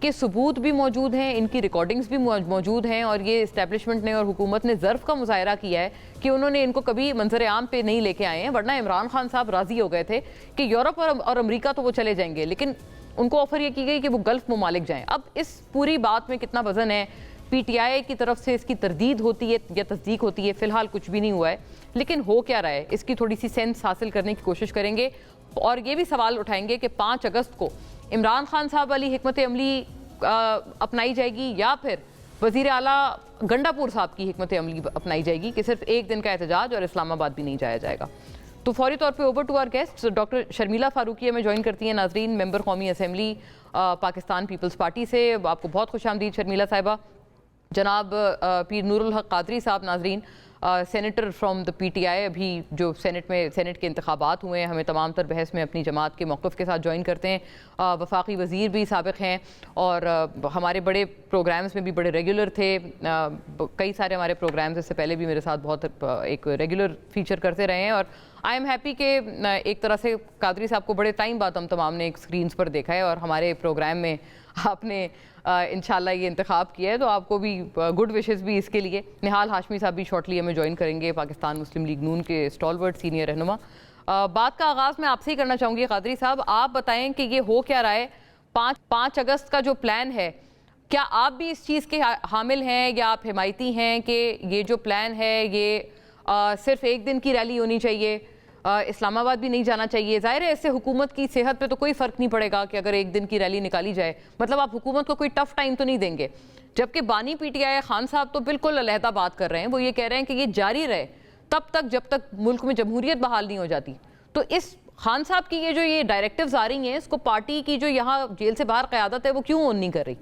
کے ثبوت بھی موجود ہیں, ان کی ریکارڈنگز بھی موجود ہیں, اور یہ اسٹیبلشمنٹ نے اور حکومت نے ظرف کا مظاہرہ کیا ہے کہ انہوں نے ان کو کبھی منظر عام پہ نہیں لے کے آئے ہیں. ورنہ عمران خان صاحب راضی ہو گئے تھے کہ یورپ اور امریکہ تو وہ چلے جائیں گے, لیکن ان کو آفر یہ کی گئی کہ وہ گلف ممالک جائیں. اب اس پوری بات میں کتنا وزن ہے, پی ٹی آئی کی طرف سے اس کی تردید ہوتی ہے یا تصدیق ہوتی ہے, فی الحال کچھ بھی نہیں ہوا ہے, لیکن ہو کیا رہا ہے اس کی تھوڑی سی سینس حاصل کرنے کی کوشش کریں گے. اور یہ بھی سوال اٹھائیں گے کہ 5 اگست کو عمران خان صاحب والی حکمت عملی اپنائی جائے گی یا پھر وزیر اعلیٰ گنڈا پور صاحب کی حکمت عملی اپنائی جائے گی کہ صرف ایک دن کا احتجاج اور اسلام آباد بھی نہیں جایا جائے گا. تو فوری طور پہ over to our guest doctor Sharmila Farooqui ہمیں جوائن کرتی ہیں. ناظرین, ممبر قومی اسمبلی پاکستان پیپلز پارٹی سے, آپ کو بہت خوش آمدید شرمیلا صاحبہ. جناب پیر نور الحق قادری صاحب, ناظرین, senator from the P T I, ابھی جو سینٹ کے انتخابات ہوئے ہیں, ہمیں تمام تر بحث میں اپنی جماعت کے موقف کے ساتھ جوائن کرتے ہیں. وفاقی وزیر بھی سابق ہیں اور ہمارے بڑے پروگرامز میں بھی بڑے ریگولر تھے. کئی سارے ہمارے پروگرامز اس سے پہلے بھی میرے ساتھ بہت ایک ریگولر فیچر کرتے رہے ہیں, اور آئی ایم ہیپی کہ ایک طرح سے قادری صاحب کو بڑے ٹائم بعد ہم تمام نے ایک سکرینز پر دیکھا ہے, اور ہمارے پروگرام میں آپ نے انشاءاللہ یہ انتخاب کیا ہے, تو آپ کو بھی گڈ وشز بھی اس کے لیے. نہال ہاشمی صاحب بھی شارٹلی ہمیں جوائن کریں گے, پاکستان مسلم لیگ نون کے اسٹالورٹ سینئر رہنما. بات کا آغاز میں آپ سے ہی کرنا چاہوں گی قادری صاحب, آپ بتائیں کہ یہ ہو کیا رہا ہے 5 اگست کا جو پلان ہے, کیا آپ بھی اس چیز کے حامل ہیں یا آپ حمایتی ہیں کہ یہ جو پلان ہے یہ صرف ایک دن کی ریلی ہونی چاہیے, اسلام آباد بھی نہیں جانا چاہیے؟ ظاہر ہے اس سے حکومت کی صحت پہ تو کوئی فرق نہیں پڑے گا کہ اگر ایک دن کی ریلی نکالی جائے, مطلب آپ حکومت کو کوئی ٹف ٹائم تو نہیں دیں گے. جبکہ بانی پی ٹی آئی خان صاحب تو بالکل علیحدہ بات کر رہے ہیں, وہ یہ کہہ رہے ہیں کہ یہ جاری رہے تب تک جب تک ملک میں جمہوریت بحال نہیں ہو جاتی. تو اس خان صاحب کی یہ ڈائریکٹیوز آ رہی ہیں, اس کو پارٹی کی جو یہاں جیل سے باہر قیادت ہے وہ کیوں اون نہیں کر رہی؟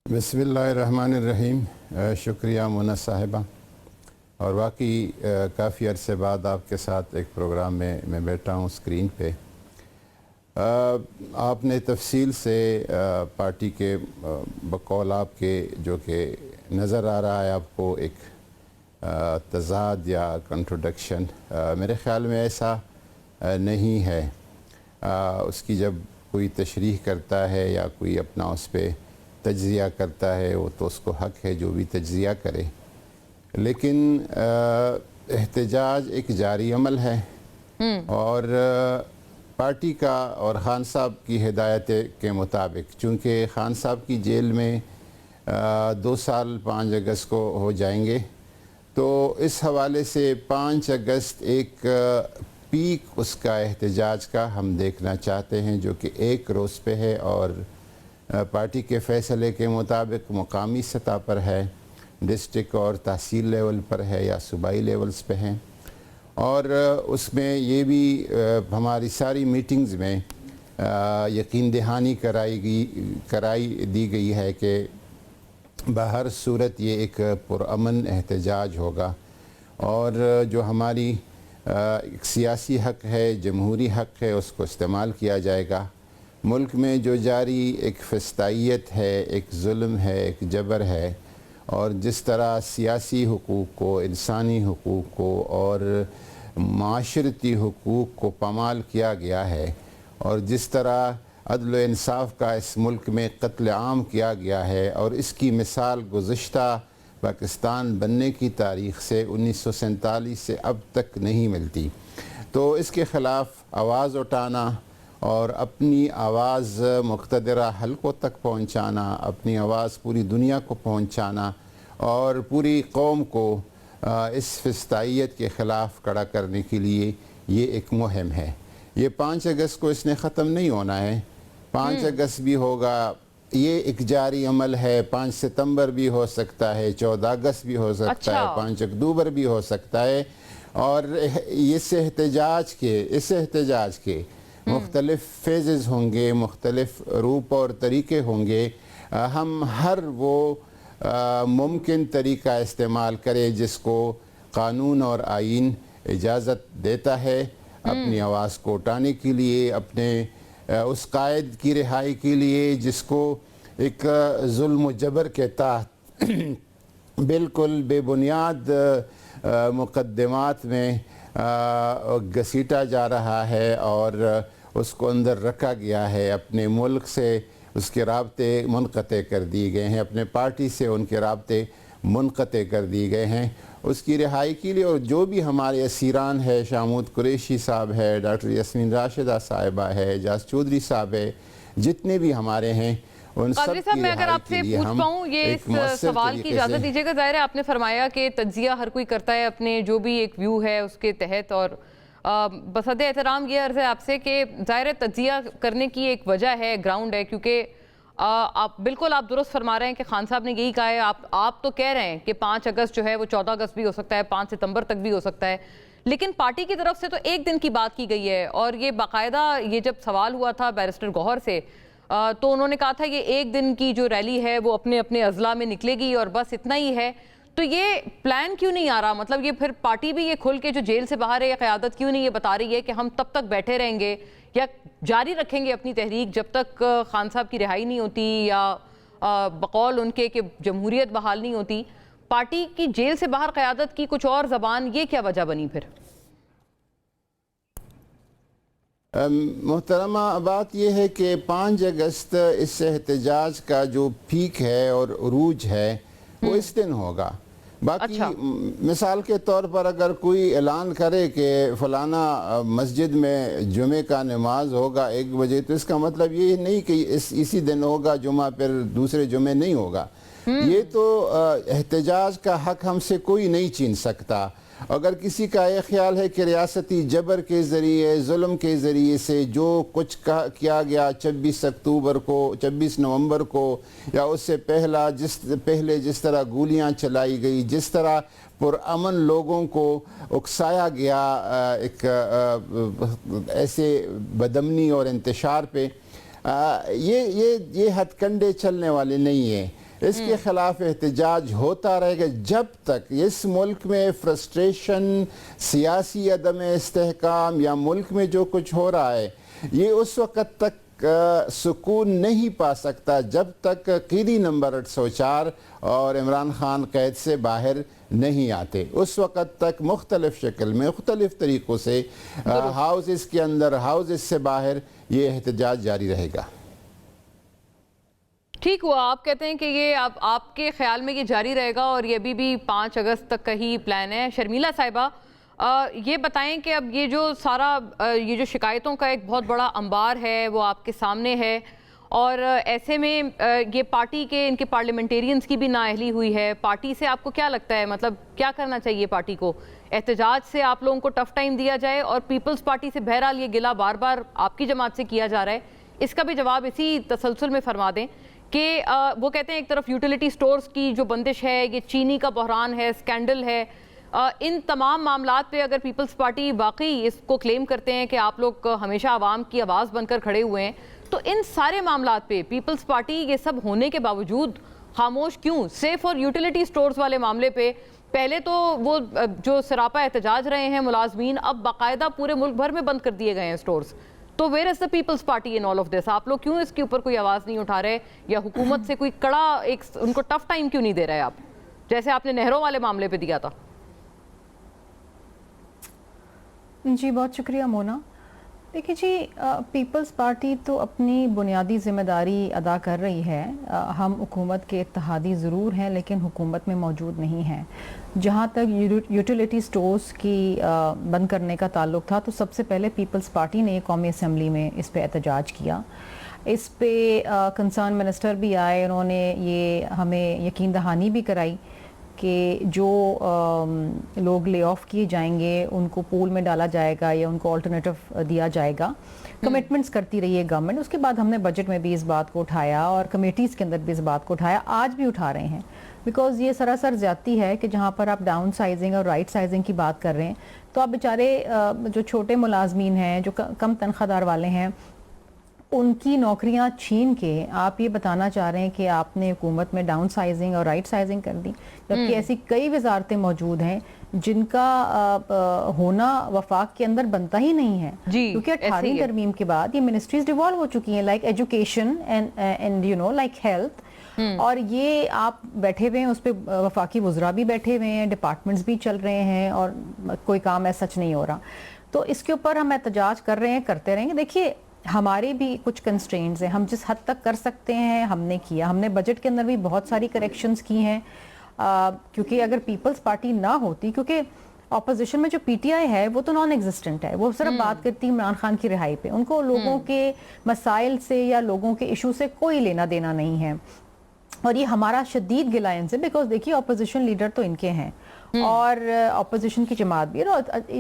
بسم اللہ الرحمن الرحیم. شکریہ مونا صاحبہ, اور واقعی کافی عرصے بعد آپ کے ساتھ ایک پروگرام میں بیٹھا ہوں اسکرین پہ. آپ نے تفصیل سے پارٹی کے بقول آپ کے جو کہ نظر آ رہا ہے آپ کو ایک تضاد یا کنٹروڈکشن, میرے خیال میں ایسا نہیں ہے. اس کی جب کوئی تشریح کرتا ہے یا کوئی اپنا اس پہ تجزیہ کرتا ہے, وہ تو اس کو حق ہے جو بھی تجزیہ کرے, لیکن احتجاج ایک جاری عمل ہے, اور پارٹی کا اور خان صاحب کی ہدایت کے مطابق, چونکہ خان صاحب کی جیل میں 2 سال 5 اگست کو ہو جائیں گے, تو اس حوالے سے 5 اگست ایک پیک اس کا احتجاج کا ہم دیکھنا چاہتے ہیں, جو کہ 1 روز پہ ہے اور پارٹی کے فیصلے کے مطابق مقامی سطح پر ہے, ڈسٹرکٹ اور تحصیل لیول پر ہے یا صوبائی لیولز پہ ہیں. اور اس میں یہ بھی ہماری ساری میٹنگز میں یقین دہانی کرائی دی گئی ہے کہ بہر صورت یہ ایک پرامن احتجاج ہوگا, اور جو ہماری سیاسی حق ہے, جمہوری حق ہے, اس کو استعمال کیا جائے گا. ملک میں جو جاری ایک فسطائیت ہے, ایک ظلم ہے, ایک جبر ہے, اور جس طرح سیاسی حقوق کو, انسانی حقوق کو اور معاشرتی حقوق کو پامال کیا گیا ہے, اور جس طرح عدل و انصاف کا اس ملک میں قتل عام کیا گیا ہے, اور اس کی مثال گزشتہ پاکستان بننے کی تاریخ سے 1947 سے اب تک نہیں ملتی. تو اس کے خلاف آواز اٹھانا اور اپنی آواز مقتدرہ حلقوں تک پہنچانا, اپنی آواز پوری دنیا کو پہنچانا اور پوری قوم کو اس فسطائیت کے خلاف کھڑا کرنے کے لیے یہ ایک مہم ہے. یہ 5 اگست کو اس نے ختم نہیں ہونا ہے, 5 اگست بھی ہوگا, یہ ایک جاری عمل ہے. 5 ستمبر بھی ہو سکتا ہے, 14 اگست بھی ہو سکتا ہے, 5 اکتوبر بھی ہو سکتا ہے, اور اس احتجاج کے مختلف فیزز ہوں گے, مختلف روپ اور طریقے ہوں گے. ہم ہر وہ ممکن طریقہ استعمال کرے جس کو قانون اور آئین اجازت دیتا ہے اپنی آواز کو اٹھانے کے لیے, اپنے اس قائد کی رہائی کے لیے جس کو ایک ظلم و جبر کے تحت بالکل بے بنیاد مقدمات میں گھسیٹا جا رہا ہے, اور اس کو اندر رکھا گیا ہے، اپنے ملک سے اس کے رابطے منقطع کر دیے گئے ہیں، اپنے پارٹی سے ان کے رابطے منقطع کر دیے گئے ہیں، اس کی رہائی کے لیے. اور جو بھی ہمارے اسیران ہے، شامود قریشی صاحب ہے، ڈاکٹر یاسمین راشدہ صاحبہ ہے، اعجاز چودھری صاحب ہے، جتنے بھی ہمارے ہیں ان سب قادری صاحب کی میں اگر رہائی آپ کے سے لیے پوچھ ہم پاؤں یہ ایک اس مؤثر سوال کی طریقے اجازت سے دیجیے گا. ظاہر ہے آپ نے فرمایا کہ تجزیہ ہر کوئی کرتا ہے اپنے جو بھی ایک ویو ہے اس کے تحت، اور بصد احترام یہ عرض ہے آپ سے کہ ظاہر ہے تجزیہ کرنے کی ایک وجہ ہے، گراؤنڈ ہے، کیونکہ آپ بالکل آپ درست فرما رہے ہیں کہ خان صاحب نے یہی کہا ہے. آپ تو کہہ رہے ہیں کہ 5 اگست جو ہے وہ 14 اگست بھی ہو سکتا ہے، 5 ستمبر تک بھی ہو سکتا ہے، لیکن پارٹی کی طرف سے تو ایک دن کی بات کی گئی ہے. اور یہ باقاعدہ یہ جب سوال ہوا تھا بیرسٹر گوہر سے تو انہوں نے کہا تھا یہ ایک دن کی جو ریلی ہے وہ اپنے اپنے اضلاع میں نکلے گی اور بس اتنا ہی ہے. تو یہ پلان کیوں نہیں آ رہا؟ مطلب یہ پھر پارٹی بھی یہ کھل کے جو جیل سے باہر ہے یا قیادت کیوں نہیں یہ بتا رہی ہے کہ ہم تب تک بیٹھے رہیں گے یا جاری رکھیں گے اپنی تحریک جب تک خان صاحب کی رہائی نہیں ہوتی یا بقول ان کے کہ جمہوریت بحال نہیں ہوتی؟ پارٹی کی جیل سے باہر قیادت کی کچھ اور زبان، یہ کیا وجہ بنی پھر؟ محترمہ، بات یہ ہے کہ 5 اگست اس احتجاج کا جو پیک ہے اور عروج ہے وہ اس دن ہوگا. باقی مثال کے طور پر اگر کوئی اعلان کرے کہ فلانا مسجد میں جمعہ کا نماز ہوگا 1 بجے، تو اس کا مطلب یہ نہیں کہ اسی دن ہوگا جمعہ، پھر دوسرے جمعے نہیں ہوگا. یہ تو احتجاج کا حق ہم سے کوئی نہیں چھین سکتا. اگر کسی کا یہ خیال ہے کہ ریاستی جبر کے ذریعے، ظلم کے ذریعے سے جو کچھ کیا گیا 26 اکتوبر کو، 26 نومبر کو، یا اس سے پہلے جس طرح گولیاں چلائی گئی، جس طرح پرامن لوگوں کو اکسایا گیا ایک ایسے بدامنی اور انتشار پہ، یہ ہتھ کنڈے چلنے والے نہیں ہیں. اس کے خلاف احتجاج ہوتا رہے گا جب تک اس ملک میں فرسٹریشن، سیاسی عدم استحکام یا ملک میں جو کچھ ہو رہا ہے یہ اس وقت تک سکون نہیں پا سکتا جب تک قیدی نمبر 804 اور عمران خان قید سے باہر نہیں آتے. اس وقت تک مختلف شکل میں، مختلف طریقوں سے ہاؤسز کے اندر، ہاؤسز سے باہر یہ احتجاج جاری رہے گا. ٹھیک ہوا، آپ کہتے ہیں کہ یہ آپ کے خیال میں یہ جاری رہے گا اور یہ ابھی بھی 5 اگست تک کا ہی پلان ہے. شرمیلا صاحبہ یہ بتائیں کہ اب یہ جو سارا یہ جو شکایتوں کا ایک بہت بڑا انبار ہے وہ آپ کے سامنے ہے، اور ایسے میں یہ پارٹی کے ان کے پارلیمنٹیرینز کی بھی نااہلی ہوئی ہے. پارٹی سے آپ کو کیا لگتا ہے، مطلب کیا کرنا چاہیے پارٹی کو؟ احتجاج سے آپ لوگوں کو ٹف ٹائم دیا جائے، اور پیپلز پارٹی سے بہرحال یہ گلہ بار بار آپ کی جماعت سے کیا جا رہا ہے، اس کا بھی جواب اسی تسلسل میں فرما دیں کہ وہ کہتے ہیں ایک طرف یوٹیلیٹی سٹورز کی جو بندش ہے، یہ چینی کا بحران ہے، سکینڈل ہے، ان تمام معاملات پہ اگر پیپلز پارٹی واقعی اس کو کلیم کرتے ہیں کہ آپ لوگ ہمیشہ عوام کی آواز بن کر کھڑے ہوئے ہیں، تو ان سارے معاملات پہ پیپلز پارٹی یہ سب ہونے کے باوجود خاموش کیوں؟ صرف اور یوٹیلیٹی سٹورز والے معاملے پہ پہلے تو وہ جو سراپا احتجاج رہے ہیں ملازمین، اب باقاعدہ پورے ملک بھر میں بند کر دیے گئے ہیں سٹورز. تو where is the Peoples Party in all of this? آپ لوگ کیوں اس کے اوپر کوئی آواز نہیں اٹھا رہے، یا حکومت سے کوئی کڑا ایک ان کو ٹف ٹائم کیوں نہیں دے رہے آپ، جیسے آپ نے نہروں والے معاملے پہ دیا تھا؟ جی بہت شکریہ مونا. دیکھیے جی، پیپلز پارٹی تو اپنی بنیادی ذمہ داری ادا کر رہی ہے. ہم حکومت کے اتحادی ضرور ہیں لیکن حکومت میں موجود نہیں ہیں. جہاں تک یوٹیلیٹی سٹورز کی بند کرنے کا تعلق تھا تو سب سے پہلے پیپلز پارٹی نے قومی اسمبلی میں اس پہ احتجاج کیا. اس پہ کنسرن منسٹر بھی آئے، انہوں نے یہ ہمیں یقین دہانی بھی کرائی کہ جو لوگ لے آف کیے جائیں گے ان کو پول میں ڈالا جائے گا یا ان کو آلٹرنیٹو دیا جائے گا. کمٹمنٹس کرتی رہی ہے گورنمنٹ. اس کے بعد ہم نے بجٹ میں بھی اس بات کو اٹھایا اور کمیٹیز کے اندر بھی اس بات کو اٹھایا، آج بھی اٹھا رہے ہیں، بیکاز یہ سراسر زیادتی ہے کہ جہاں پر آپ ڈاؤن سائزنگ اور رائٹ سائزنگ کی بات کر رہے ہیں تو آپ بیچارے جو چھوٹے ملازمین ہیں، جو کم تنخواہ دار والے ہیں، ان کی نوکریاں چھین کے آپ یہ بتانا چاہ رہے ہیں کہ آپ نے حکومت میں ڈاؤن سائزنگ اور رائٹ سائزنگ کر دی، جبکہ ایسی کئی وزارتیں موجود ہیں جن کا ہونا وفاق کے اندر بنتا ہی نہیں ہے، کیونکہ 18ویں ترمیم کے بعد یہ منسٹریز ڈیوالو ہو چکی ہیں، like education and you know like health, اور یہ آپ بیٹھے ہوئے ہیں اس پہ وفاقی وزراء بھی بیٹھے ہوئے ہیں، ڈپارٹمنٹس بھی چل رہے ہیں اور کوئی کام ایسا سچ نہیں ہو رہا. تو اس کے اوپر ہم احتجاج کر رہے ہیں، کرتے رہیں گے. دیکھیے ہمارے بھی کچھ کنسٹرینٹس ہیں, ہم جس حد تک کر سکتے ہیں ہم نے کیا. ہم نے بجٹ کے اندر بھی بہت ساری کریکشنز کی ہیں, کیونکہ اگر پیپلز پارٹی نہ ہوتی, کیونکہ اپوزیشن میں جو پی ٹی آئی ہے وہ تو نان ایگزسٹنٹ ہے, وہ صرف بات کرتی عمران خان کی رہائی پہ, ان کو لوگوں کے مسائل سے یا لوگوں کے ایشو سے کوئی لینا دینا نہیں ہے. اور یہ ہمارا شدید گلہ ان سے, بیکاز دیکھیے اپوزیشن لیڈر تو ان کے ہیں اور اپوزیشن کی جماعت بھی,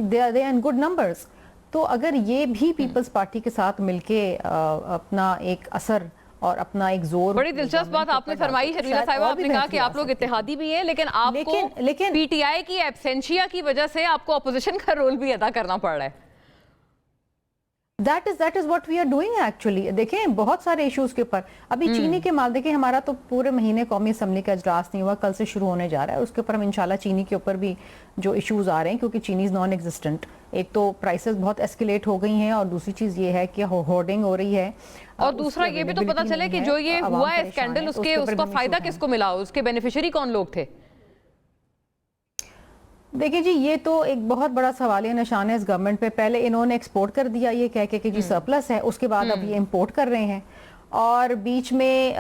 they are in good numbers. تو اگر یہ بھی پیپلز پارٹی کے ساتھ مل کے اپنا ایک اثر اور اپنا ایک زور. بڑی دلچسپ بات آپ نے فرمائی شرمیلا صاحبہ, آپ نے کہا کہ آپ لوگ اتحادی بھی ہیں لیکن آپ کو پی ٹی آئی کی ایبسینشیا کی وجہ سے آپ کو اپوزیشن کا رول بھی ادا کرنا پڑ رہا ہے. That is what we are doing actually. دیکھیں بہت سارے ایشوز کے اوپر ابھی چینی کے مال, دیکھیں ہمارا تو پورے مہینے قومی اسمبلی کا اجلاس نہیں ہوا, کل سے شروع ہونے جا رہا ہے, اس کے اوپر ہم انشاءاللہ چینی کے اوپر بھی جو ایشوز آ رہے ہیں, کیونکہ چینی از نان ایگزسٹنٹ. ایک تو پرائسز بہت ایسکیلیٹ ہو گئی ہیں اور دوسری چیز یہ ہے کہ ہورڈنگ ہو رہی ہے, اور دوسرا یہ بھی تو پتہ چلے کہ جو یہ ہوا ہے اسکینڈل, اس کا فائدہ کس کو ملا, اس کے بینیفیشری کون لوگ تھے. دیکھیں جی یہ تو ایک بہت بڑا سوالیہ نشان ہے اس گورنمنٹ پہ. پہلے انہوں نے ایکسپورٹ کر دیا یہ کہہ کے کہ جی سرپلس ہے, اس کے بعد اب یہ امپورٹ کر رہے ہیں, اور بیچ میں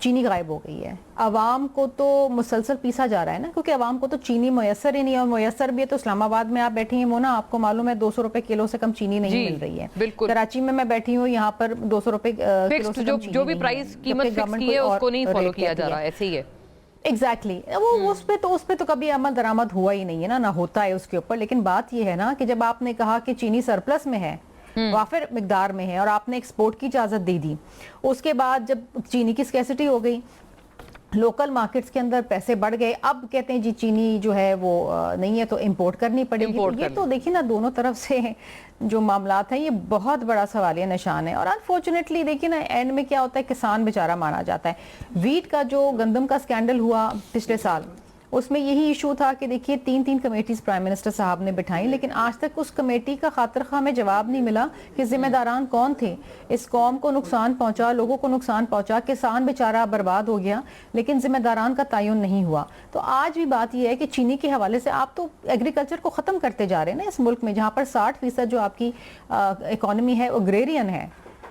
چینی غائب ہو گئی ہے. عوام کو تو مسلسل پیسا جا رہا ہے نا, کیونکہ عوام کو تو چینی میسر ہی نہیں ہے, اور میسر بھی ہے تو اسلام آباد میں آپ بیٹھی ہیں مونا, آپ کو معلوم ہے 200 روپے کلو سے کم چینی نہیں مل رہی ہے. کراچی میں بیٹھی ہوں, یہاں پر 200 روپے کلو سے کم چینی جو بھی پرائس قیمت فکس کی ہے اس کو نہیں فالو کیا جا رہا, ایسے ہی ہے. ایگزیکٹلی وہ اس پہ تو کبھی عمل درآمد ہوا ہی نہیں ہے نا, نہ ہوتا ہے اس کے اوپر. لیکن بات یہ ہے نا کہ جب آپ نے کہا کہ چینی سرپلس میں ہے, وافر مقدار میں ہے, اور آپ نے ایکسپورٹ کی اجازت دے دی, اس کے بعد جب چینی کی اسکیسٹی ہو گئی, لوکل مارکیٹس کے اندر پیسے بڑھ گئے, اب کہتے ہیں جی چینی جو ہے وہ نہیں ہے تو امپورٹ کرنی پڑے گی. یہ تو دیکھیں نا دونوں طرف سے جو معاملات ہیں یہ بہت بڑا سوالیہ نشان ہے. اور انفارچونیٹلی دیکھیں نا اینڈ میں کیا ہوتا ہے, کسان بیچارہ مارا جاتا ہے. ویٹ کا جو گندم کا اسکینڈل ہوا پچھلے سال, اس میں یہی ایشو تھا کہ دیکھیے 3 کمیٹیز پرائم منسٹر صاحب نے بٹھائیں, لیکن آج تک اس کمیٹی کا خاطر خواہ ہمیں جواب نہیں ملا کہ ذمہ داران کون تھے. اس قوم کو نقصان پہنچا, لوگوں کو نقصان پہنچا, کسان بیچارہ برباد ہو گیا, لیکن ذمہ داران کا تعین نہیں ہوا. تو آج بھی بات یہ ہے کہ چینی کے حوالے سے آپ تو ایگریکلچر کو ختم کرتے جا رہے ہیں نا اس ملک میں, جہاں پر 60% جو آپ کی اکانومی ہے اگریرین ہے.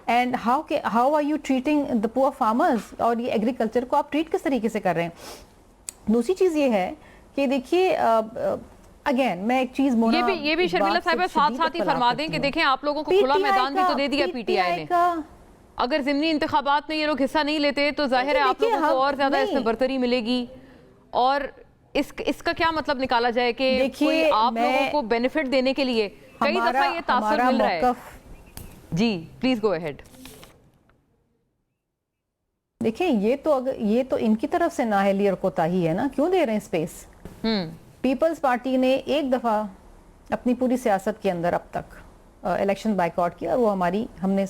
And how are you treating the poor farmers, اور یہ ایگریکلچر کو آپ ٹریٹ کس طریقے سے کر رہے ہیں. دوسری چیز یہ ہے کہ دیکھیے اگین میں ایک چیز یہ بھی شرمیلا صاحبہ ساتھ ہی فرما دیں کہ دیکھیں آپ لوگوں کو کھلا میدان بھی تو دے دیا پی ٹی آئی نے. اگر ضمنی انتخابات میں یہ لوگ حصہ نہیں لیتے تو ظاہر ہے آپ لوگوں کو اور زیادہ اس میں برتری ملے گی, اور اس کا کیا مطلب نکالا جائے کہ کوئی آپ لوگوں کو بینیفٹ دینے کے لیے کئی دفعہ یہ تاثر مل رہا ہے. جی پلیز گو اہیڈ. دیکھیں یہ تو ان کی طرف سے نااہلی اور کوتاہی ہے نا, کیوں دے رہے ہیں اسپیس. پیپلز پارٹی نے ایک دفعہ اپنی پوری سیاست کے اندر اب تک الیکشن بائیکاٹ کیا, اور وہ ہم نے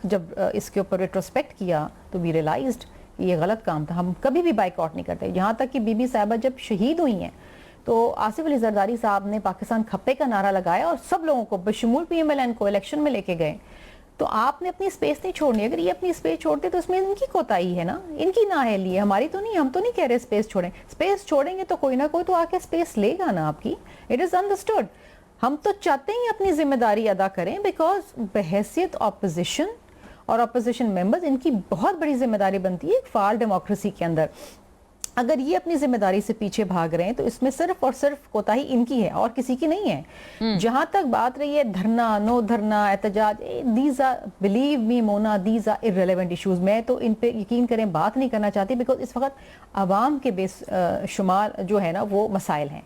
جب اس کے اوپر ریٹروسپیکٹ کیا تو وی ریلائزڈ یہ غلط کام تھا. ہم کبھی بھی بائیکاٹ نہیں کرتے. یہاں تک کہ بی بی صاحبہ جب شہید ہوئی ہیں تو آصف علی زرداری صاحب نے پاکستان کھپے کا نعرہ لگایا اور سب لوگوں کو بشمول پی ایم ایل این کو الیکشن میں لے کے گئے. تو آپ نے اپنی اسپیس نہیں چھوڑنی. اگر یہ اپنی اسپیس چھوڑتے تو اس میں ان کی کوتاہی ہے نا, ان کی نااہلی ہے, ہماری تو نہیں. ہم تو نہیں کہہ رہے اسپیس چھوڑیں, اسپیس چھوڑیں گے تو کوئی نہ کوئی تو آ کے اسپیس لے گا نا آپ کی. It is understood. ہم تو چاہتے ہیں اپنی ذمہ داری ادا کریں, بیکاز بحیثیت اپوزیشن اور اپوزیشن ممبرز ان کی بہت بڑی ذمہ داری بنتی ہے ایک فعال ڈیموکریسی کے اندر. اگر یہ اپنی ذمہ داری سے پیچھے بھاگ رہے ہیں تو اس میں صرف اور صرف کوتاہی ان کی ہے اور کسی کی نہیں ہے. جہاں تک بات رہی ہے دھرنا, نو دھرنا, احتجاج, these are, believe me Mona, these are irrelevant issues. میں تو ان پہ یقین کریں بات نہیں کرنا چاہتی, بیکاز اس وقت عوام کے بے شمار جو ہے نا وہ مسائل ہیں,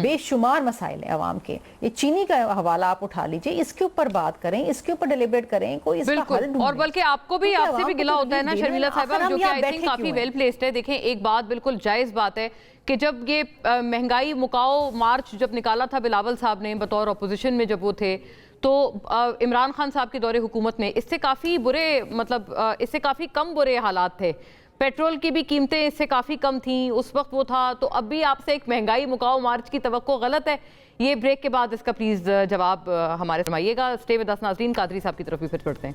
بے شمار مسائل ہیں عوام کے. یہ چینی کا حوالہ آپ اٹھا لیجئے, اس کے اوپر بات کریں, اس کے اوپر ڈیلیبریٹ کریں, کوئی اس کا حل ڈھونڈیں. اور بلکہ آپ کو بھی آپ سے بھی گلہ ہوتا ہے نا شرمیلا صاحبہ, جو کہ آئی تھنک کافی ویل پلیسڈ ہے. دیکھیں ایک بات بالکل جائز بات ہے کہ جب یہ مہنگائی مکاؤ مارچ جب نکالا تھا بلاول صاحب نے بطور اپوزیشن میں جب وہ تھے, تو عمران خان صاحب کے دور حکومت میں اس سے کافی برے, مطلب اس سے کافی کم برے حالات تھے. پیٹرول کی بھی قیمتیں اس سے کافی کم تھیں اس وقت وہ تھا. تو اب بھی آپ سے ایک مہنگائی مکاؤ مارچ کی توقع غلط ہے. یہ بریک کے بعد اس کا پلیز جواب ہمارے فرمائیے گا. Stay with us. ناظرین قادری صاحب کی طرف بھی پھر چڑھتے ہیں.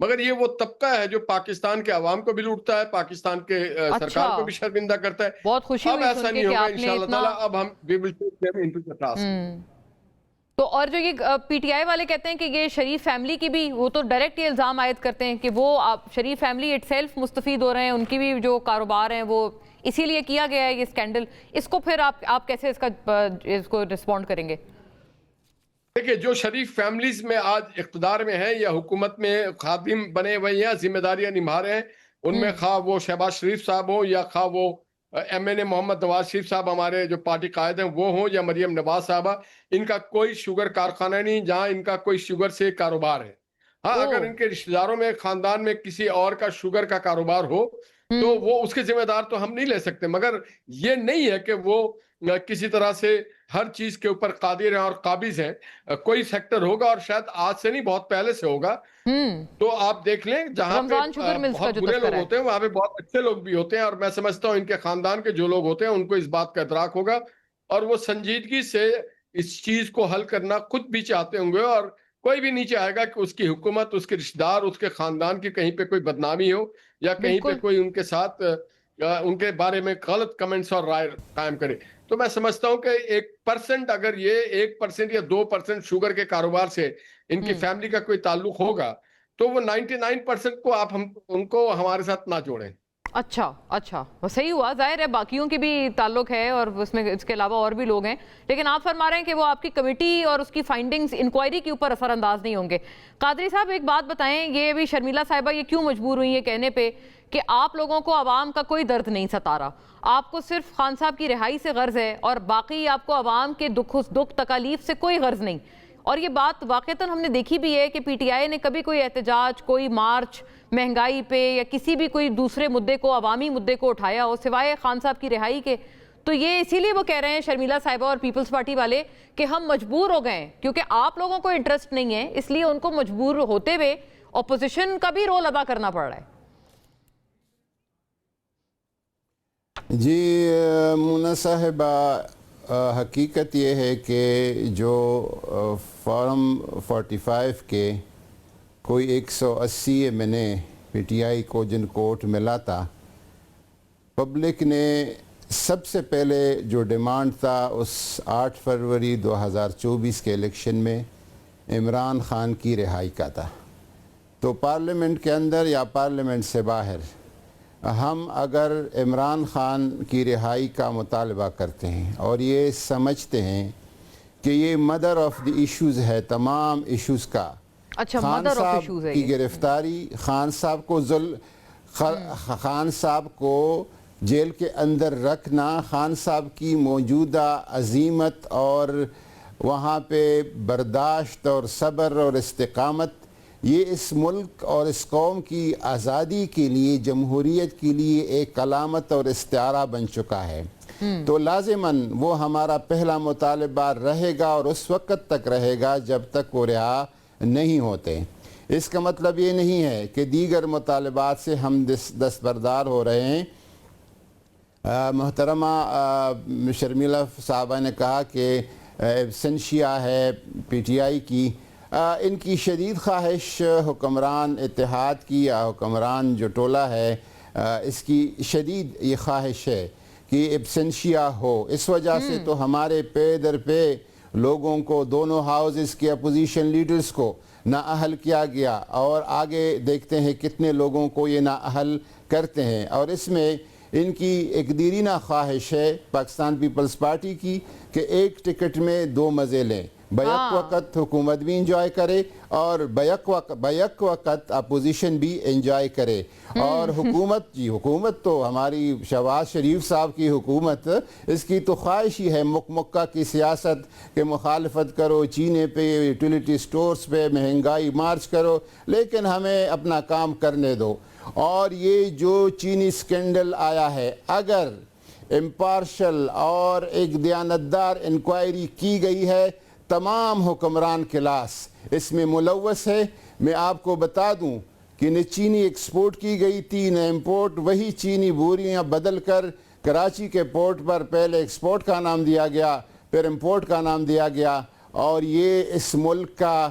مگر یہ وہ طبقہ ہے جو پاکستان کے عوام کو بھی لوٹتا ہے, پاکستان کے سرکار کو بھی شرمندہ کرتا ہے. بہت خوشی اب ہوئی ایسا سن کے نہیں کہ ہوگا آپ نے انشاءاللہ اتنا تعالیٰ. اب ہم we will take them into the task. تو اور جو یہ پی ٹی آئی والے کہتے ہیں کہ یہ شریف فیملی کی بھی, وہ تو ڈائریکٹ یہ الزام عائد کرتے ہیں کہ وہ شریف فیملی اٹ سیلف مستفید ہو رہے ہیں, ان کی بھی جو کاروبار ہیں وہ اسی لیے کیا گیا ہے یہ اسکینڈل. اس کو پھر آپ کیسے اس کو رسپونڈ کریں گے؟ دیکھیں, جو شریف فیملیز میں آج اقتدار میں ہیں یا حکومت میں خادم بنے ہوئے ہیں, ذمہ داریاں نبھا رہے ہیں, ان میں خواہ وہ شہباز شریف صاحب ہوں یا خواہ وہ ایم این اے محمد نواز شریف صاحب ہمارے جو پارٹی قائد ہیں وہ ہوں, یا مریم نواز صاحبہ, ان کا کوئی شوگر کارخانہ نہیں جہاں ان کا کوئی شوگر سے کاروبار ہے. ہاں, اگر ان کے رشتہ داروں میں خاندان میں کسی اور کا شوگر کا کاروبار ہو تو وہ اس کے ذمہ دار تو ہم نہیں لے سکتے, مگر یہ نہیں ہے کہ وہ کسی طرح سے ہر چیز کے اوپر قادر ہیں اور قابض ہیں. کوئی سیکٹر ہوگا اور شاید آج سے نہیں بہت پہلے سے ہوگا, تو آپ دیکھ لیں جہاں پہ بہت برے لوگ ہوتے ہیں وہاں پہ بہت اچھے لوگ بھی ہوتے ہیں, اور میں سمجھتا ہوں ان کے خاندان کے جو لوگ ہوتے ہیں ان کو اس بات کا ادراک ہوگا اور وہ سنجیدگی سے اس چیز کو حل کرنا خود بھی چاہتے ہوں گے, اور کوئی بھی نہیں چاہے گا کہ اس کی حکومت, اس کے رشتہ دار, اس کے خاندان کی کہیں پہ کوئی بدنامی ہو یا کہیں پہ کوئی ان کے ساتھ ان کے بارے میں غلط کمنٹس اور رائے قائم کرے. تو میں سمجھتا ہوں کہ 1% اگر یہ 1% یا 2% شوگر کے کاروبار سے ان کی فیملی کا کوئی تعلق ہوگا تو وہ 99% کو آپ ان کو ہمارے ساتھ نہ جوڑیں. اچھا صحیح ہوا, ظاہر ہے باقیوں کی بھی تعلق ہے اور اس میں اس کے علاوہ اور بھی لوگ ہیں, لیکن آپ فرما رہے ہیں کہ وہ آپ کی کمیٹی اور اس کی فائنڈنگز انکوائری کے اوپر اثر انداز نہیں ہوں گے. قادری صاحب ایک بات بتائیں, یہ بھی شرمیلا صاحبہ یہ کیوں مجبور ہوئی یہ کہنے پہ کہ آپ لوگوں کو عوام کا کوئی درد نہیں ستا رہا, آپ کو صرف خان صاحب کی رہائی سے غرض ہے اور باقی آپ کو عوام کے دکھ تکالیف سے کوئی غرض نہیں. اور یہ بات واقعتاً ہم نے دیکھی بھی ہے کہ پی ٹی آئی نے کبھی کوئی احتجاج, کوئی مارچ مہنگائی پہ یا کسی بھی کوئی دوسرے مدعے کو, عوامی مدعے کو اٹھایا ہو سوائے خان صاحب کی رہائی کے. تو یہ اسی لیے وہ کہہ رہے ہیں شرمیلا صاحبہ اور پیپلز پارٹی والے کہ ہم مجبور ہو گئے ہیں کیونکہ آپ لوگوں کو انٹرسٹ نہیں ہے, اس لیے ان کو مجبور ہوتے ہوئے اپوزیشن کا بھی رول ادا کرنا پڑ رہا ہے. جی مونا صاحبہ, حقیقت یہ ہے کہ جو فارم 45 کے کوئی 180 MNA پی ٹی آئی کو جن کو ووٹ ملا تھا, پبلک نے سب سے پہلے جو ڈیمانڈ تھا اس 8 فروری 2024 کے الیکشن میں عمران خان کی رہائی کا تھا. تو پارلیمنٹ کے اندر یا پارلیمنٹ سے باہر ہم اگر عمران خان کی رہائی کا مطالبہ کرتے ہیں اور یہ سمجھتے ہیں کہ یہ مدر آف دی ایشوز ہے تمام ایشوز کا, خان صاحب کی گرفتاری, خان صاحب کو جیل کے اندر رکھنا, خان صاحب کی موجودہ عزیمت اور وہاں پہ برداشت اور صبر اور استقامت, یہ اس ملک اور اس قوم کی آزادی کے لیے, جمہوریت کے لیے ایک علامت اور استعارہ بن چکا ہے. تو لازماً وہ ہمارا پہلا مطالبہ رہے گا اور اس وقت تک رہے گا جب تک وہ رہا نہیں ہوتے. اس کا مطلب یہ نہیں ہے کہ دیگر مطالبات سے ہم دستبردار ہو رہے ہیں. محترمہ شرمیلا صاحبہ نے کہا کہ ایبسنشیا ہے پی ٹی آئی کی, ان کی شدید خواہش حکمران اتحاد کی یا حکمران جو ٹولہ ہے اس کی شدید یہ خواہش ہے کہ ایبسنشیا ہو. اس وجہ سے تو ہمارے پے در پہ لوگوں کو, دونوں ہاؤسز کے اپوزیشن لیڈرز کو نااہل کیا گیا اور آگے دیکھتے ہیں کتنے لوگوں کو یہ نااہل کرتے ہیں. اور اس میں ان کی ایک دیرینہ خواہش ہے پاکستان پیپلز پارٹی کی کہ ایک ٹکٹ میں 2 مزے لیں, بیک وقت حکومت بھی انجوائے کرے اور بیک وقت اپوزیشن بھی انجوائے کرے. اور حکومت تو ہماری شہباز شریف صاحب کی حکومت, اس کی تو خواہش ہی ہے مکہ کی سیاست کہ مخالفت کرو, چینے پہ, یوٹیلیٹی سٹورز پہ مہنگائی مارچ کرو, لیکن ہمیں اپنا کام کرنے دو. اور یہ جو چینی سکینڈل آیا ہے, اگر امپارشل اور ایک دیانتدار انکوائری کی گئی ہے, تمام حکمران کلاس اس میں ملوث ہے. میں آپ کو بتا دوں کہ نہ چینی ایکسپورٹ کی گئی تھی نہ امپورٹ, وہی چینی بوریاں بدل کر کراچی کے پورٹ پر پہلے ایکسپورٹ کا نام دیا گیا, پھر امپورٹ کا نام دیا گیا, اور یہ اس ملک کا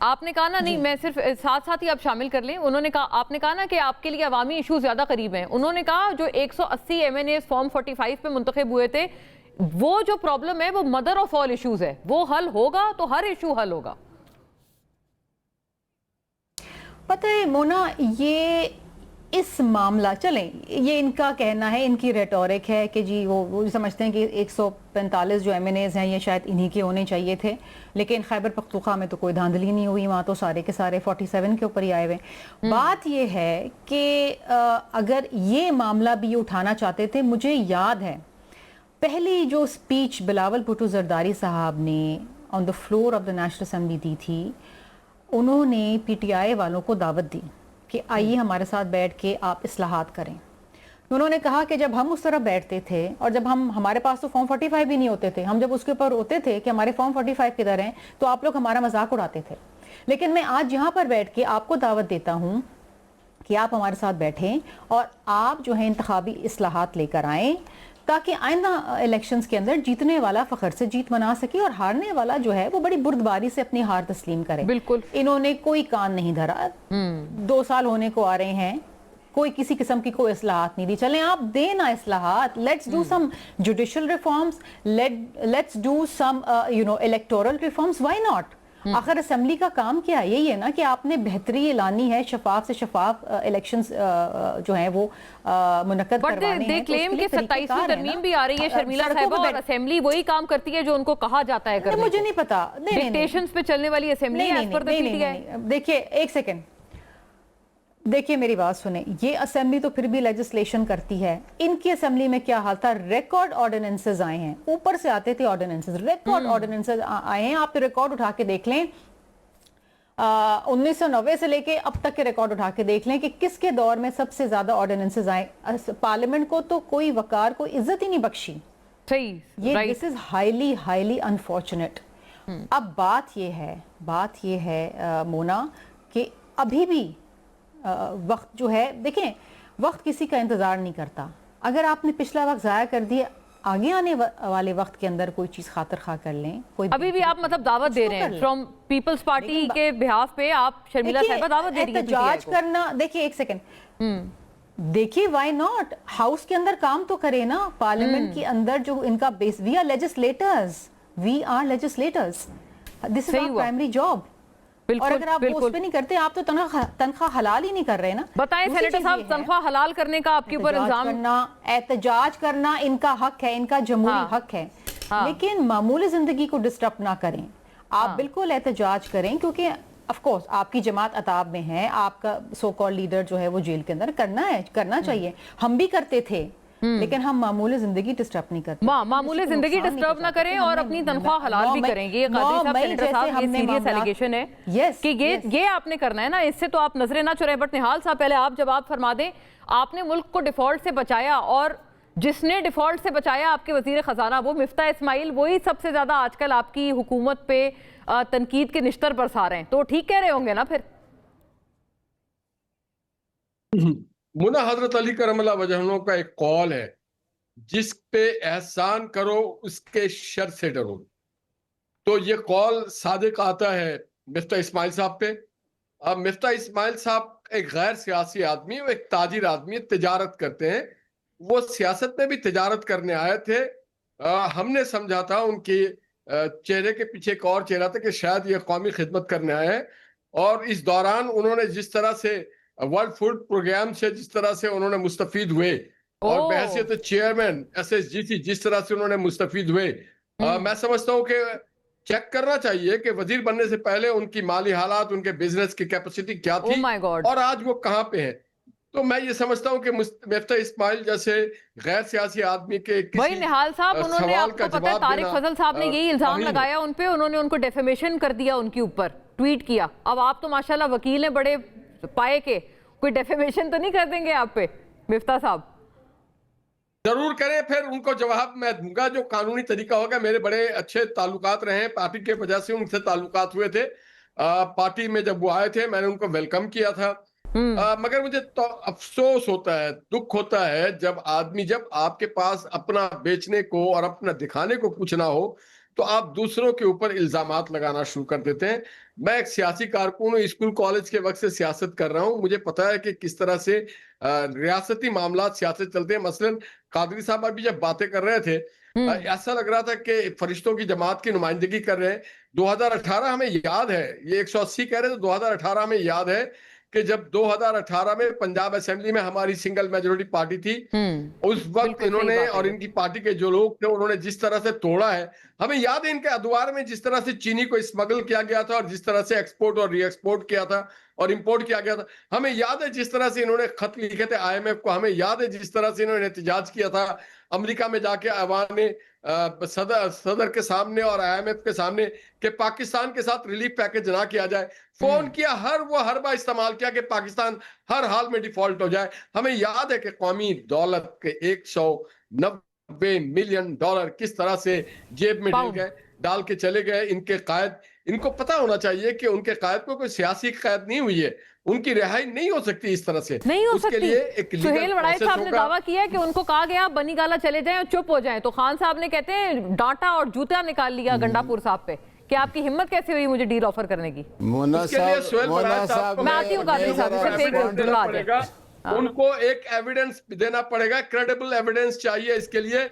آپ نے کہا نا نہیں میں صرف ساتھ ساتھ ہی آپ شامل کر لیں, انہوں نے کہا, آپ نے کہا نا کہ آپ کے لیے عوامی ایشو زیادہ قریب ہیں. انہوں نے کہا جو 180 ایم این ایز فارم 45 پہ منتخب ہوئے تھے, وہ جو پرابلم ہے وہ مدر آف آل ایشوز ہے, وہ حل ہوگا تو ہر ایشو حل ہوگا. پتہ ہے مونا, یہ اس معاملہ چلیں یہ ان کا کہنا ہے, ان کی ریٹورک ہے کہ جی وہ سمجھتے ہیں کہ 145 جو ایم این ایز ہیں یہ شاید انہی کے ہونے چاہیے تھے, لیکن خیبر پختونخوا میں تو کوئی دھاندلی نہیں ہوئی, وہاں تو سارے کے سارے 47 کے اوپر ہی آئے ہوئے. بات یہ ہے کہ اگر یہ معاملہ بھی یہ اٹھانا چاہتے تھے, مجھے یاد ہے پہلی جو اسپیچ بلاول بھٹو زرداری صاحب نے on the floor of the National Assembly دی تھی, انہوں نے پی ٹی آئی والوں کو دعوت دی کہ آئیے ہمارے ساتھ بیٹھ کے آپ اصلاحات کریں. انہوں نے کہا کہ جب ہم اس طرح بیٹھتے تھے اور جب ہمارے پاس تو فارم 45 بھی نہیں ہوتے تھے, ہم جب اس کے اوپر ہوتے تھے کہ ہمارے فارم 45 کدھر ہیں, تو آپ لوگ ہمارا مذاق اڑاتے تھے. لیکن میں آج یہاں پر بیٹھ کے آپ کو دعوت دیتا ہوں کہ آپ ہمارے ساتھ بیٹھیں اور آپ جو ہیں انتخابی اصلاحات لے کر آئیں, تاکہ آئندہ الیکشنز کے اندر جیتنے والا فخر سے جیت منا سکے اور ہارنے والا جو ہے وہ بڑی بردباری سے اپنی ہار تسلیم کرے. بالکل انہوں نے کوئی کان نہیں دھرا, 2 سال ہونے کو آ رہے ہیں, کوئی کسی قسم کی کوئی اصلاحات نہیں دی. چلیں آپ دیں نا اصلاحات, let's do some judicial reforms, let's do some electoral reforms, why not. آخر اسمبلی کا کام کیا ہے, یہی ہے نا کہ آپ نے بہتری لانی ہے, شفاف سے شفاف الیکشنز جو ہیں وہ منعقد کروانے ہیں. بٹ دے کلیم کہ 27ویں ترمیم بھی آ رہی ہے شرمیلا صاحبہ, اور اسمبلی وہی کام کرتی ہے جو ان کو کہا جاتا ہے کرنے کو. مجھے نہیں پتا, ڈکٹیشنز پہ چلنے والی اسمبلی ہے as per the P T I. دیکھیے ایک سیکنڈ, دیکھیے میری بات سنیں, یہ اسمبلی تو پھر بھی لیجسلیشن کرتی ہے. ان کی اسمبلی میں کیا حال تھا, ریکارڈ آرڈیننسز آئے ہیں, اوپر سے آتے تھے آرڈیننسز, ریکارڈ آرڈیننسز آئے ہیں. آپ ریکارڈ اٹھا کے دیکھ لیں, 1990 سے لے کے اب تک کے ریکارڈ اٹھا کے دیکھ لیں کہ کس کے دور میں سب سے زیادہ آرڈیننسز آئے. پارلیمنٹ کو تو کوئی وقار, کوئی عزت ہی نہیں بخشی. یہ دس از ہائیلی ہائیلی انفارچونیٹ. اب بات یہ ہے مونا کہ ابھی بھی وقت جو ہے, دیکھیں وقت کسی کا انتظار نہیں کرتا. اگر آپ نے پچھلا وقت ضائع کر دیا, آگے آنے والے وقت کے اندر کوئی چیز خاطر خواہ کر لیں. ابھی بھی آپ مطلب دعوت دے رہے ہیں فرام پیپلز پارٹی کے بہاف پہ, آپ شرمیلا صاحبہ دعوت دے رہی ہیں احتجاج کرنا. دیکھیے ایک سیکنڈ, دیکھیے وائی ناٹ, ہاؤس کے اندر کام تو کرے نا, پارلیمنٹ کے اندر جو ان کا base, we are legislators, this is our primary job. اور اگر آپ اس پہ نہیں کرتے, آپ تو تنخواہ حلال ہی نہیں کر رہے نا. بتائیں سینیٹر صاحب, تنخواہ حلال کرنے کا آپ کے اوپر الزام. احتجاج کرنا ان کا حق ہے, ان کا جمہوری حق ہے, لیکن معمولی زندگی کو ڈسٹرب نہ کریں. آپ بالکل احتجاج کریں, کیونکہ آف کورس آپ کی جماعت عطاب میں ہے, آپ کا سو کال لیڈر جو ہے وہ جیل کے اندر, کرنا چاہیے. ہم بھی کرتے تھے, لیکن ہم معمولی زندگی ڈسٹرب نہیں کرتے. معمولی زندگی ڈسٹرب نہ کریں اور اپنی تنخواہ حلال بھی کریں. یہ قاضی صاحب, سینیٹر صاحب, یہ سیریس ایلیگیشن ہے کہ یہ آپ نے کرنا ہے نا, اس سے تو آپ نظریں نہ چرائیں. بٹ نہال صاحب پہلے آپ جواب فرما دیں. آپ نے ملک کو ڈیفالٹ سے بچایا, اور جس نے ڈیفالٹ سے بچایا آپ کے وزیر خزانہ وہ مفتاح اسماعیل, وہی سب سے زیادہ آج کل آپ کی حکومت پہ تنقید کے نشتر برسا رہے ہیں. تو ٹھیک کہہ رہے ہوں گے نا پھر؟ منا حضرت علی کرم اللہ وجہہ کا ایک قول ہے, جس پہ احسان کرو اس کے شر سے ڈرو. تو یہ قول صادق آتا ہے مفتاح اسماعیل صاحب پہ. اب مفتاح اسماعیل صاحب ایک غیر سیاسی آدمی, وہ ایک تاجر آدمی, تجارت کرتے ہیں. وہ سیاست میں بھی تجارت کرنے آئے تھے. ہم نے سمجھا تھا ان کے چہرے کے پیچھے ایک اور چہرہ تھا کہ شاید یہ قومی خدمت کرنے آئے ہیں. اور اس دوران انہوں نے جس طرح سے ورلڈ فوڈ پروگرام سے جس طرح سے انہوں نے مستفید ہوئے, اور بحیثیت چیئرمین SSGC جس طرح سے انہوں نے مستفید ہوئے, میں سمجھتا ہوں کہ چیک کرنا چاہیے کہ وزیر بننے سے پہلے ان کی مالی حالات, ان کے بزنس کی کیپیسٹی کیا تھی, اور آج وہ کہاں پہ ہیں. تو میں یہ سمجھتا ہوں کہ مفتاح اسماعیل جیسے غیر سیاسی آدمی کے وہی نہال صاحب, انہوں نے آپ کو پتہ ہے طارق فضل صاحب نے یہی الزام لگایا ان پہ, انہوں نے ان کو ڈیفیمیشن کر دیا, ان کے اوپر ٹویٹ کیا. اب آپ تو ماشاءاللہ وکیل ہیں بڑے پائے کے, کوئی ڈیفیمیشن تو نہیں کر دیں گے آپ پہ مفتاح صاحب؟ ضرور کریں, پھر ان کو جواب میں دوں گا جو قانونی طریقہ ہوگا. میرے بڑے اچھے تعلقات رہے ہیں پارٹی کے وجہ سے, ان سے تعلقات ہوئے تھے. پارٹی میں جب وہ آئے تھے میں نے ان کو ویلکم کیا تھا. مگر مجھے تو افسوس ہوتا ہے, دکھ ہوتا ہے جب آپ کے پاس اپنا بیچنے کو اور اپنا دکھانے کو کچھ نہ ہو, تو آپ دوسروں کے اوپر الزامات لگانا شروع کر دیتے ہیں. میں ایک سیاسی کارکن ہوں, اسکول کالج کے وقت سے سیاست کر رہا ہوں, مجھے پتا ہے کہ کس طرح سے ریاستی معاملات سیاست چلتے ہیں. مثلا قادری صاحب ابھی جب باتیں کر رہے تھے ایسا لگ رہا تھا کہ فرشتوں کی جماعت کی نمائندگی کر رہے ہیں. 2018 ہمیں یاد ہے, یہ 180 کہہ رہے تو 2018 ہمیں یاد ہے کہ جب 2018 میں پنجاب اسمبلی میں ہماری سنگل میجورٹی پارٹی تھی, اس وقت انہوں نے اور ان کی پارٹی کے جو لوگ تھے انہوں نے جس طرح سے توڑا ہے. ہمیں یاد ہے ان کے ادوار میں جس طرح سے چینی کو اسمگل کیا گیا تھا اور جس طرح سے ایکسپورٹ اور ری ایکسپورٹ کیا تھا اور امپورٹ کیا گیا تھا. ہمیں یاد ہے جس طرح سے انہوں نے خط لکھے تھے IMF کو. ہمیں یاد ہے جس طرح سے انہوں نے احتجاج کیا تھا امریکہ میں جا کے عوام نے صدر کے سامنے اور IMF کے سامنے کہ پاکستان کے ساتھ ریلیف پیکج نہ کیا جائے. فون کیا, ہر وہ حربہ استعمال کیا کہ پاکستان ہر حال میں ڈیفالٹ ہو جائے. ہمیں یاد ہے کہ قومی دولت کے 190 ملین ڈالر کس طرح سے جیب میں ڈال کے چلے گئے ان کے قائد. ان کو پتا ہونا چاہیے کہ ان کے قائد کو کوئی سیاسی قید نہیں ہوئی ہے, ان کی رہائی نہیں ہو سکتی اس طرح سے. نہیں ہو سکتی. سہیل وڑائی صاحب نے دعویٰ کیا ہے کہ ان کو کہا گیا بنی گالا چلے جائیں اور چپ ہو جائیں, تو خان صاحب نے کہتے ہیں ڈانٹا اور جوتا نکال لیا گنڈا پور صاحب پہ کہ آپ کی ہمت کیسے ہوئی مجھے ڈیل آفر کرنے کی. مونا صاحب میں آتی ہوں قادری صاحب, ان کو ایک ایویڈنس دینا پڑے گا, کریڈیبل ایویڈنس چاہیے اس کے لیے.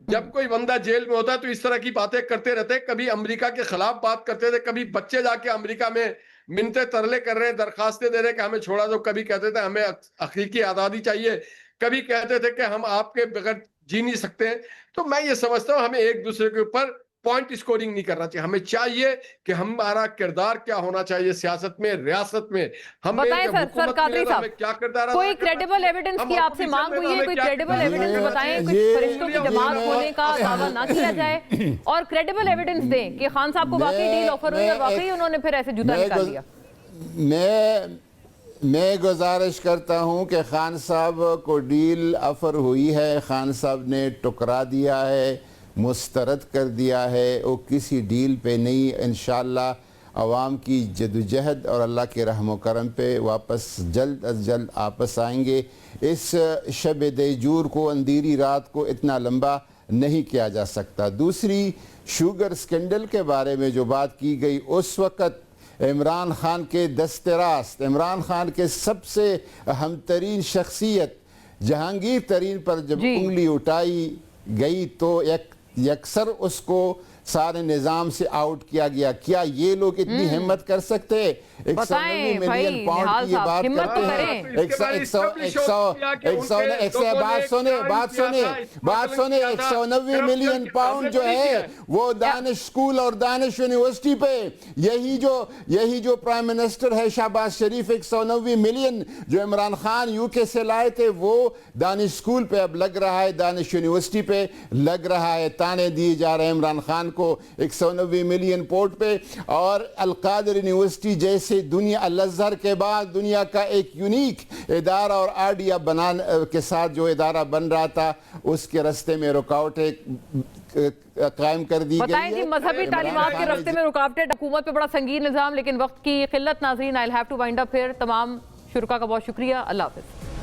جب کوئی بندہ جیل میں ہوتا ہے تو اس طرح کی باتیں کرتے رہتے, کبھی امریکہ کے خلاف بات کرتے تھے, کبھی بچے جا کے امریکہ میں منتیں ترلے کر رہے ہیں, درخواستیں دے رہے کہ ہمیں چھوڑا دو, کبھی کہتے تھے ہمیں حقیقی آزادی چاہیے, کبھی کہتے تھے کہ ہم آپ کے بغیر جی نہیں سکتے ہیں. تو میں یہ سمجھتا ہوں ہمیں ایک دوسرے کے اوپر پوائنٹ اسکورنگ نہیں کرنا چاہیے. ہمیں چاہیے کہ ہمارا کردار کیا ہونا چاہیے سیاست میں, ریاست میں. بتائیں سر قادری صاحب, کوئی کریڈیبل ایویڈنس کی آپ سے مانگ ہوئی ہے, کوئی کریڈیبل ایویڈنس بتائیں, کوئی فرشتوں کی جماعت ہونے کا دعویٰ نہ کیا جائے, اور کریڈیبل ایویڈنس دیں کہ خان صاحب کو واقعی ڈیل آفر ہوئی اور واقعی انہوں نے پھر ایسے جوتا نکال دیا. میں گزارش کرتا ہوں کہ خان صاحب کو ڈیل آفر ہوئی ہے, خان صاحب نے ٹکرا دیا ہے, مسترد کر دیا ہے, وہ کسی ڈیل پہ نہیں. انشاءاللہ عوام کی جدوجہد اور اللہ کے رحم و کرم پہ واپس جلد از جلد آپس آئیں گے. اس شب دیجور کو, اندھیری رات کو اتنا لمبا نہیں کیا جا سکتا. دوسری, شوگر سکینڈل کے بارے میں جو بات کی گئی, اس وقت عمران خان کے دست راست, عمران خان کے سب سے اہم ترین شخصیت جہانگیر ترین پر جب انگلی اٹھائی گئی تو یکسر اس کو سارے نظام سے آؤٹ کیا گیا. کیا یہ لوگ اتنی ہمت کر سکتے؟ 190 ملین پاؤنڈ کی یہ بات کرتے ہیں. بات سنے 190 ملین پاؤنڈ جو ہے وہ دانش اسکول اور دانش یونیورسٹی پہ, یہی جو پرائم منسٹر ہے شہباز شریف, 190 ملین جو عمران خان UK سے لائے تھے وہ دانش اسکول پہ اب لگ رہا ہے, دانش یونیورسٹی پہ لگ رہا ہے. تانے دیے جا رہے ہیں عمران خان کو 190 ملین پورٹ پہ. اور القادر یونیورسٹی جیسے دنیا, الازہر کے بعد دنیا کا ایک یونیک ادارہ اور آئیڈیا کے ساتھ جو ادارہ بن رہا تھا, اس کے راستے میں رکاوٹیں قائم کر دی گئی. بتائیں جی, مذہبی تعلیمات کے راستے میں رکاوٹیں, حکومت پہ بڑا سنگین نظام, لیکن وقت کی قلت. ناظرین, I'll have to wind up here. تمام شرکا کا بہت شکریہ. اللہ حافظ.